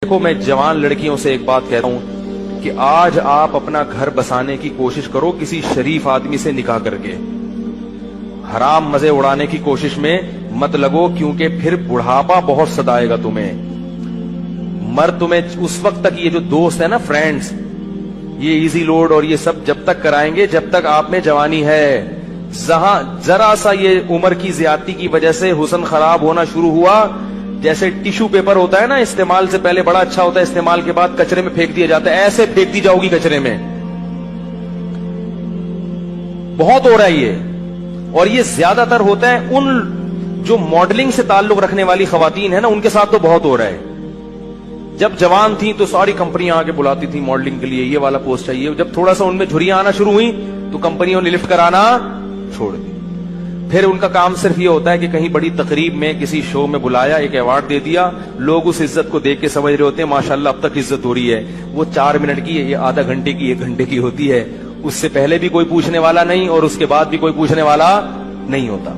دیکھو میں جوان لڑکیوں سے ایک بات کہتا ہوں کہ آج آپ اپنا گھر بسانے کی کوشش کرو کسی شریف آدمی سے نکاح کر کے. حرام مزے اڑانے کی کوشش میں مت لگو، کیونکہ پھر بڑھاپا بہت ستائے گا تمہیں. مرد تمہیں اس وقت تک، یہ جو دوست ہے نا، فرینڈز، یہ ایزی لوڈ اور یہ سب جب تک کرائیں گے جب تک آپ میں جوانی ہے. ذرا سا یہ عمر کی زیادتی کی وجہ سے حسن خراب ہونا شروع ہوا، جیسے ٹیشو پیپر ہوتا ہے نا، استعمال سے پہلے بڑا اچھا ہوتا ہے، استعمال کے بعد کچرے میں پھینک دیا جاتا ہے، ایسے پھینکتی جاؤ گی کچرے میں. بہت ہو رہا ہے یہ، اور یہ زیادہ تر ہوتا ہے ان جو ماڈلنگ سے تعلق رکھنے والی خواتین ہیں نا، ان کے ساتھ تو بہت ہو رہا ہے. جب جوان تھیں تو ساری کمپنیاں آگے بلاتی تھیں ماڈلنگ کے لیے، یہ والا پوسٹ چاہیے. جب تھوڑا سا ان میں جھریاں آنا شروع ہوئی تو کمپنیوں نے لفٹ کرانا چھوڑ دی. پھر ان کا کام صرف یہ ہوتا ہے کہ کہیں بڑی تقریب میں کسی شو میں بلایا، ایک ایوارڈ دے دیا، لوگ اس عزت کو دیکھ کے سمجھ رہے ہوتے ہیں ماشاءاللہ اب تک عزت ہو رہی ہے. وہ 4 منٹ کی، یہ آدھا گھنٹے کی، 1 گھنٹے کی ہوتی ہے. اس سے پہلے بھی کوئی پوچھنے والا نہیں اور اس کے بعد بھی کوئی پوچھنے والا نہیں ہوتا.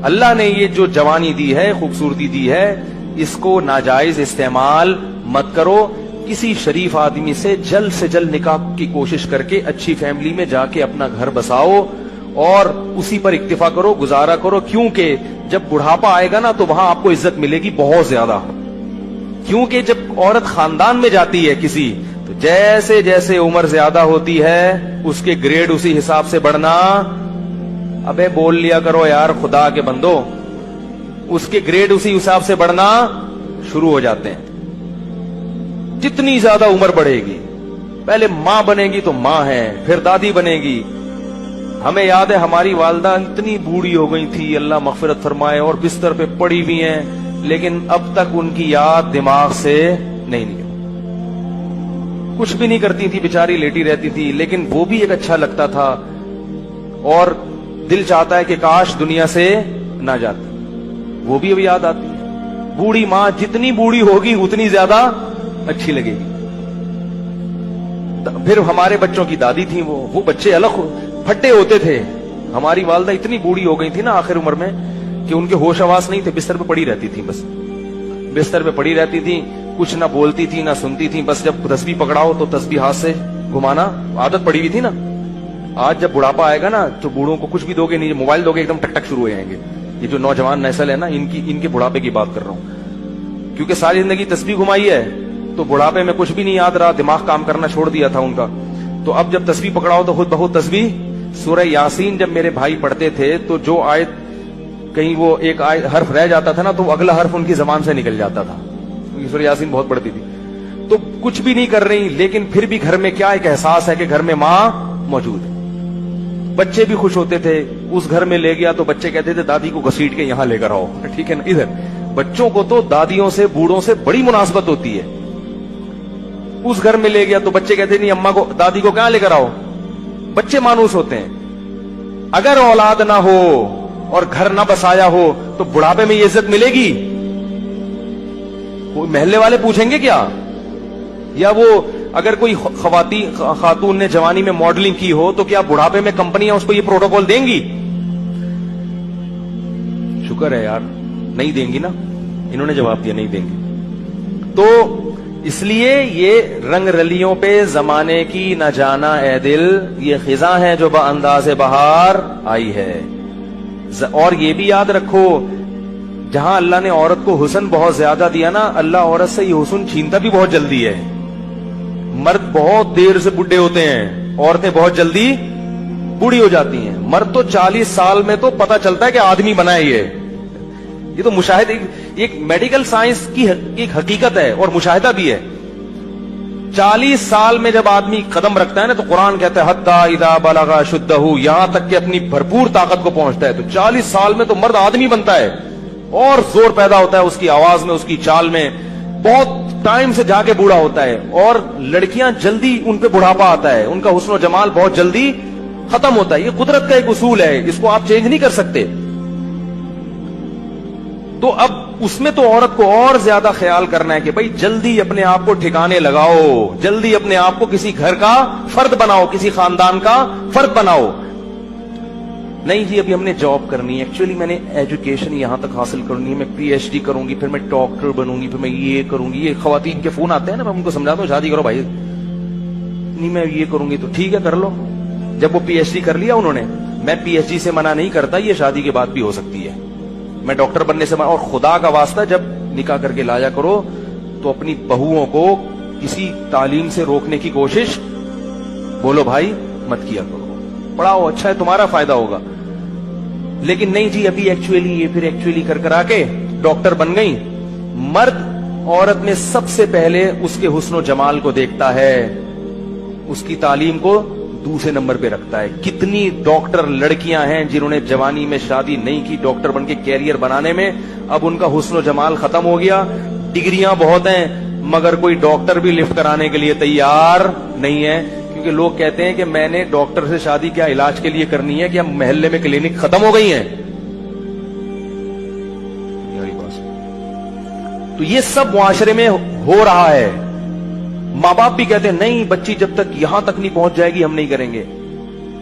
اللہ نے یہ جو جوانی دی ہے، خوبصورتی دی ہے، اس کو ناجائز استعمال مت کرو. کسی شریف آدمی سے جلد نکاح کی کوشش کر کے اچھی فیملی میں جا کے اپنا گھر بساؤ اور اسی پر اکتفا کرو، گزارا کرو. کیونکہ جب بڑھاپا آئے گا نا تو وہاں آپ کو عزت ملے گی بہت زیادہ. کیونکہ جب عورت خاندان میں جاتی ہے کسی، تو جیسے جیسے عمر زیادہ ہوتی ہے اس کے گریڈ اسی حساب سے بڑھنا. ابے بول لیا کرو یار خدا کے بندو، اس کے گریڈ اسی حساب سے بڑھنا شروع ہو جاتے ہیں. جتنی زیادہ عمر بڑھے گی، پہلے ماں بنے گی تو ماں ہے، پھر دادی بنے گی. ہمیں یاد ہے ہماری والدہ اتنی بوڑھی ہو گئی تھی، اللہ مغفرت فرمائے، اور بستر پہ پڑی ہوئی ہیں، لیکن اب تک ان کی یاد دماغ سے نہیں نکلی. کچھ بھی نہیں کرتی تھی بیچاری، لیٹی رہتی تھی، لیکن وہ بھی ایک اچھا لگتا تھا اور دل چاہتا ہے کہ کاش دنیا سے نہ جاتی. وہ بھی اب یاد آتی ہے. بوڑھی ماں جتنی بوڑھی ہوگی اتنی زیادہ اچھی لگے گی. پھر ہمارے بچوں کی دادی تھی، وہ بچے الگ پھٹے ہوتے تھے. ہماری والدہ اتنی بوڑھی ہو گئی تھی نا آخر عمر میں کہ ان کے ہوش حواس نہیں تھے، بستر پہ پڑی رہتی تھی. بس بستر پہ پڑی رہتی تھی، کچھ نہ بولتی تھی نہ سنتی تھی. بس جب تسبیح پکڑاؤ تو تسبیح ہاتھ سے گھمانا عادت پڑی ہوئی تھی نا. آج جب بڑھاپا آئے گا نا تو بوڑھوں کو کچھ بھی دو گے نہیں، موبائل دو گے ایک دم ٹک ٹک شروع ہو جائیں گے. یہ جو نوجوان نسل ہے نا، ان کے بڑھاپے کی بات کر رہا ہوں، کیونکہ ساری زندگی تسبیح گھمائی ہے تو بڑھاپے میں کچھ بھی نہیں یاد رہا، دماغ کام کرنا چھوڑ دیا تھا ان کا. تو اب جب تسبیح پکڑاؤ تو خود بخود تسبیح. سورہ یاسین جب میرے بھائی پڑھتے تھے تو جو آیت کہیں وہ ایک حرف رہ جاتا تھا نا تو اگلا حرف ان کی زبان سے نکل جاتا تھا. سورہ یاسین بہت پڑھتی تھی. تو کچھ بھی نہیں کر رہی، لیکن پھر بھی گھر میں کیا ایک احساس ہے کہ گھر میں ماں موجود ہے. بچے بھی خوش ہوتے تھے. اس گھر میں لے گیا تو بچے کہتے تھے دادی کو گھسیٹ کے یہاں لے کر آؤ، ٹھیک ہے نا. ادھر بچوں کو تو دادیوں سے، بوڑھوں سے بڑی مناسبت ہوتی ہے. اس گھر میں لے گیا تو بچے کہتے نہیں اماں کو، دادی کو کہاں لے کر آؤ. بچے مانوس ہوتے ہیں. اگر اولاد نہ ہو اور گھر نہ بسایا ہو تو بڑھاپے میں یہ عزت ملے گی؟ وہ محلے والے پوچھیں گے کیا؟ یا وہ اگر کوئی خاتون نے جوانی میں ماڈلنگ کی ہو تو کیا بڑھاپے میں کمپنیاں اس کو یہ پروٹوکول دیں گی؟ شکر ہے یار نہیں دیں گی نا. انہوں نے جواب دیا نہیں دیں گی. تو اس لیے یہ رنگ رلیوں پہ زمانے کی نہ جانا اے دل، یہ خزاں ہے جو بانداز بہار آئی ہے. اور یہ بھی یاد رکھو، جہاں اللہ نے عورت کو حسن بہت زیادہ دیا نا، اللہ عورت سے یہ حسن چھینتا بھی بہت جلدی ہے. مرد بہت دیر سے بڈھے ہوتے ہیں، عورتیں بہت جلدی بوڑھی ہو جاتی ہیں. مرد تو 40 سال میں تو پتہ چلتا ہے کہ آدمی بنا ہے. یہ تو مشاہدہ، ایک میڈیکل سائنس کی ایک حقیقت ہے اور مشاہدہ بھی ہے. 40 سال میں جب آدمی قدم رکھتا ہے نا تو قرآن کہتا ہے حتی اذا بلغ اشدہ، یہاں تک کہ اپنی بھرپور طاقت کو پہنچتا ہے. تو 40 سال میں تو مرد آدمی بنتا ہے اور زور پیدا ہوتا ہے اس کی آواز میں، اس کی چال میں. بہت ٹائم سے جا کے بوڑھا ہوتا ہے. اور لڑکیاں جلدی ان پہ بڑھاپا آتا ہے، ان کا حسن و جمال بہت جلدی ختم ہوتا ہے. یہ قدرت کا ایک اصول ہے، اس کو آپ چینج نہیں کر سکتے. تو اب اس میں تو عورت کو اور زیادہ خیال کرنا ہے کہ بھائی جلدی اپنے آپ کو ٹھکانے لگاؤ، جلدی اپنے آپ کو کسی گھر کا فرد بناؤ، کسی خاندان کا فرد بناؤ. نہیں جی ابھی ہم نے جاب کرنی ہے, ایکچولی میں نے ایجوکیشن یہاں تک حاصل کرنی ہے, میں پی ایچ ڈی کروں گی, پھر میں ڈاکٹر بنوں گی, پھر میں یہ کروں گی. یہ خواتین کے فون آتے ہیں نا, میں ان کو سمجھاتا ہوں شادی کرو بھائی, نہیں میں یہ کروں گی. تو ٹھیک ہے کر لو. جب وہ پی ایچ ڈی کر لیا انہوں نے, میں پی ایچ ڈی سے منع نہیں کرتا, یہ شادی کے بعد بھی ہو سکتی ہے, میں ڈاکٹر بننے سے منع. اور خدا کا واسطہ جب نکاح کر کے لایا کرو تو اپنی بہوؤں کو کسی تعلیم سے روکنے کی کوشش بولو بھائی مت کیا کرو, پڑھاؤ اچھا ہے تمہارا فائدہ ہوگا. لیکن نہیں جی ابھی ایکچولی یہ پھر ایکچولی کر کر آ کے ڈاکٹر بن گئی. مرد عورت میں سب سے پہلے اس کے حسن و جمال کو دیکھتا ہے, اس کی تعلیم کو دوسرے نمبر پہ رکھتا ہے. کتنی ڈاکٹر لڑکیاں ہیں جنہوں نے جوانی میں شادی نہیں کی, ڈاکٹر بن کے کیریئر بنانے میں, اب ان کا حسن و جمال ختم ہو گیا. ڈگریاں بہت ہیں مگر کوئی ڈاکٹر بھی لفٹ کرانے کے لیے تیار نہیں ہے, کیونکہ لوگ کہتے ہیں کہ میں نے ڈاکٹر سے شادی کیا علاج کے لیے کرنی ہے, کیا محلے میں کلینک ختم ہو گئی ہیں. تو یہ سب معاشرے میں ہو رہا ہے. ماں باپ بھی کہتے ہیں نہیں بچی جب تک یہاں تک نہیں پہنچ جائے گی ہم نہیں کریں گے.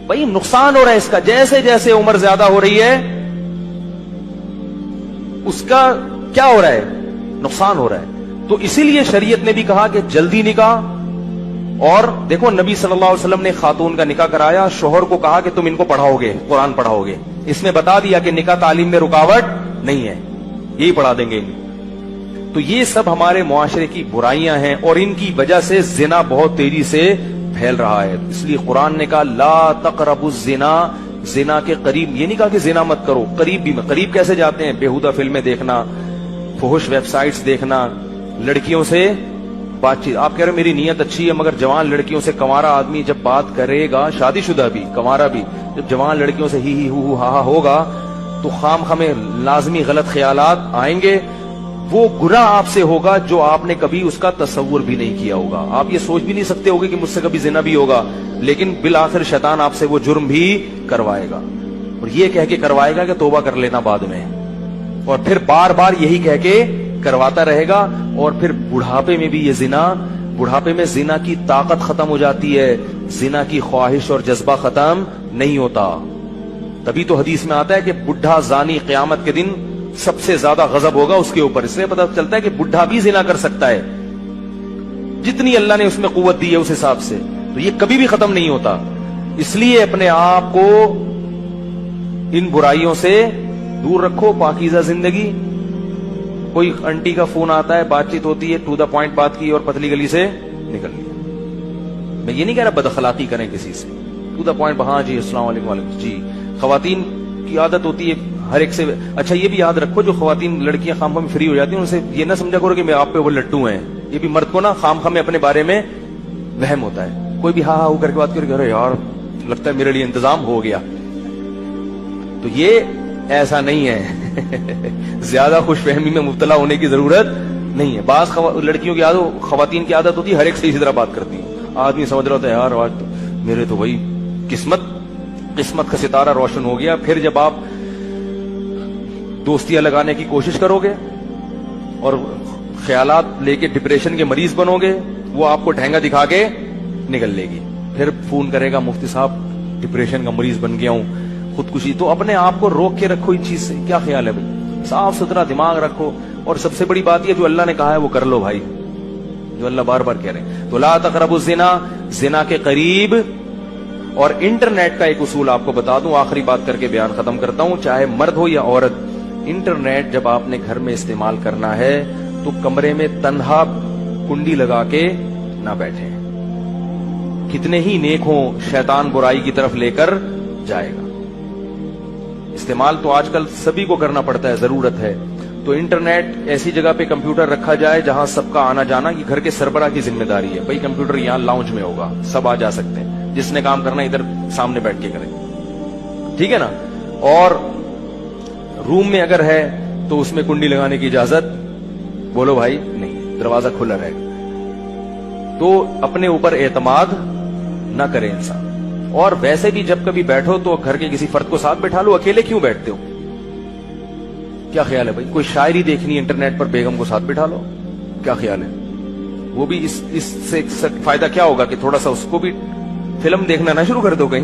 بھائی نقصان ہو رہا ہے اس کا, جیسے جیسے عمر زیادہ ہو رہی ہے اس کا کیا ہو رہا ہے, نقصان ہو رہا ہے. تو اسی لیے شریعت نے بھی کہا کہ جلدی نکاح. اور دیکھو نبی صلی اللہ علیہ وسلم نے خاتون کا نکاح کرایا, شوہر کو کہا کہ تم ان کو پڑھاؤ گے, قرآن پڑھاؤ گے. اس میں بتا دیا کہ نکاح تعلیم میں رکاوٹ نہیں ہے, یہی پڑھا دیں گے. تو یہ سب ہمارے معاشرے کی برائیاں ہیں اور ان کی وجہ سے زنا بہت تیزی سے پھیل رہا ہے. اس لیے قرآن نے کہا لا تقربوا الزنا, زنا کے قریب, یہ نہیں کہا کہ زنا مت کرو, قریب بھی. قریب کیسے جاتے ہیں, بیہودہ فلمیں دیکھنا, فحش ویب سائٹس دیکھنا, لڑکیوں سے بات چیت. آپ کہہ رہے میری نیت اچھی ہے مگر جوان لڑکیوں سے کنوارا آدمی جب بات کرے گا, شادی شدہ بھی کنوارا بھی, جب جوان لڑکیوں سے ہی ہو ہا ہا ہوگا تو خام خامے لازمی غلط خیالات آئیں گے. وہ گناہ آپ سے ہوگا جو آپ نے کبھی اس کا تصور بھی نہیں کیا ہوگا. آپ یہ سوچ بھی نہیں سکتے ہوگے کہ مجھ سے کبھی زنا بھی ہوگا, لیکن بالآخر شیطان آپ سے وہ جرم بھی کروائے گا, اور یہ کہہ کے کروائے گا کہ توبہ کر لینا بعد میں, اور پھر بار بار یہی کہہ کے کرواتا رہے گا. اور پھر بڑھاپے میں بھی یہ زنا, بڑھاپے میں زنا کی طاقت ختم ہو جاتی ہے, زنا کی خواہش اور جذبہ ختم نہیں ہوتا. تبھی تو حدیث میں آتا ہے کہ بڈھا زانی قیامت کے دن سب سے زیادہ غضب ہوگا اس کے اوپر. اس سے پتہ چلتا ہے کہ بڈھا بھی زنا کر سکتا ہے, جتنی اللہ نے اس میں قوت دی ہے اس حساب سے. تو یہ کبھی بھی ختم نہیں ہوتا. اس لیے اپنے آپ کو ان برائیوں سے دور رکھو, پاکیزہ زندگی. کوئی انٹی کا فون آتا ہے, بات چیت ہوتی ہے, ٹو دا پوائنٹ بات کی اور پتلی گلی سے نکل لیا. میں یہ نہیں کہہ رہا بد اخلاقی کریں کسی سے, ٹو دا پوائنٹ, ہاں جی السلام علیکم وعلیکم جی. خواتین کی عادت ہوتی ہے ہر ایک سے. اچھا یہ بھی یاد رکھو جو خواتین لڑکیاں خام خام فری ہو جاتی ہیں ان سے یہ نہ سمجھا کرو کہ میں آپ پہ وہ لٹو ہیں. یہ بھی مرد کو نا خام خام اپنے بارے میں وہم ہوتا ہے. کوئی بھی ہاں ہاں کر کے بات کر کے ارے یار لگتا ہے میرے لیے انتظام ہو گیا. تو یہ ایسا نہیں ہے. زیادہ خوش فہمی میں مبتلا ہونے کی ضرورت نہیں ہے. بعض لڑکیوں کی عادت, خواتین کی عادت ہوتی ہے ہر ایک سے اسی طرح بات کرتی ہیں. آدمی سمجھ رہا ہوتا ہے یار آج تو میرے تو وہی قسمت کا ستارہ روشن ہو گیا. پھر جب آپ دوستیاں لگانے کی کوشش کرو گے اور خیالات لے کے ڈپریشن کے مریض بنو گے, وہ آپ کو ٹھینگا دکھا کے نکل لے گی. پھر فون کرے گا مفتی صاحب ڈپریشن کا مریض بن گیا ہوں, خودکشی. تو اپنے آپ کو روک کے رکھو اس چیز سے. کیا خیال ہے بھائی, صاف ستھرا دماغ رکھو. اور سب سے بڑی بات یہ جو اللہ نے کہا ہے وہ کر لو بھائی, جو اللہ بار بار کہہ رہے ہیں. تو لا تقربوا الزنا, زنا کے قریب. اور انٹرنیٹ کا ایک اصول آپ کو بتا دوں, آخری بات کر کے بیان ختم کرتا ہوں, چاہے مرد ہو یا عورت. انٹرنیٹ جب آپ نے گھر میں استعمال کرنا ہے تو کمرے میں تنہا کنڈی لگا کے نہ بیٹھیں. کتنے ہی نیک ہوں, شیطان برائی کی طرف لے کر جائے گا. استعمال تو آج کل سبھی کو کرنا پڑتا ہے, ضرورت ہے. تو انٹرنیٹ ایسی جگہ پہ کمپیوٹر رکھا جائے جہاں سب کا آنا جانا, یہ گھر کے سربراہ کی ذمہ داری ہے. بھائی کمپیوٹر یہاں لاؤنج میں ہوگا, سب آ جا سکتے ہیں, جس نے کام کرنا ادھر سامنے بیٹھ کے کرے, ٹھیک ہے نا. اور روم میں اگر ہے تو اس میں کنڈی لگانے کی اجازت بولو بھائی نہیں, دروازہ کھلا رہے گا. تو اپنے اوپر اعتماد نہ کرے انسان. اور ویسے بھی جب کبھی بیٹھو تو گھر کے کسی فرد کو ساتھ بیٹھا لو, اکیلے کیوں بیٹھتے ہو. کیا خیال ہے بھائی, کوئی شاعری دیکھنی انٹرنیٹ پر, بیگم کو ساتھ بٹھا لو. کیا خیال ہے, وہ بھی اس سے فائدہ کیا ہوگا کہ تھوڑا سا اس کو بھی فلم دیکھنا نہ شروع کر دو کہیں,